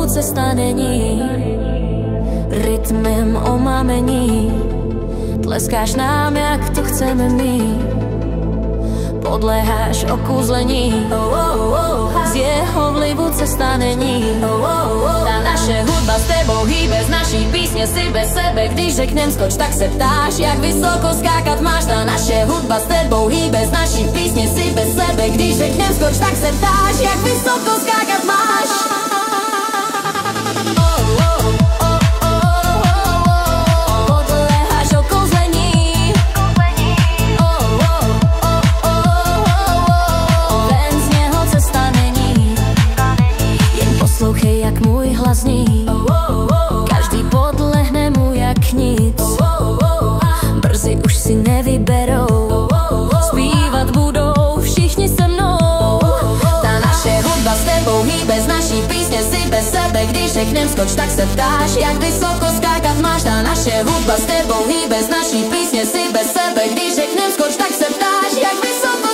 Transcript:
Hollywood cesta není rytmem omámení. Tleskáš nám, jak to chceme my, podléháš okúzlení. Z jeho vlivu cesta není. Ta naše hudba s tebou hýbe, z naší písně si bez sebe. Když řeknem skoč, tak se ptáš, jak vysoko skákat máš. Ta naše hudba s tebou hýbe, z naší písně si bez sebe. Když řeknem skoč, tak se ptáš, jak vysoko skákat máš. Poslouchej, jak můj hlas zní, každý podlehne mu jak nic. Brzy už si nevyberou, zpívat budou všichni se mnou. Ta naše hudba s tebou hýbe, z naší písně si bez sebe. Když řeknem skoč, tak se ptáš, jak vysoko skákat máš. Ta naše hudba s tebou hýbe, z naší písně si bez sebe. Když řeknem skoč, tak se ptáš, jak vysoko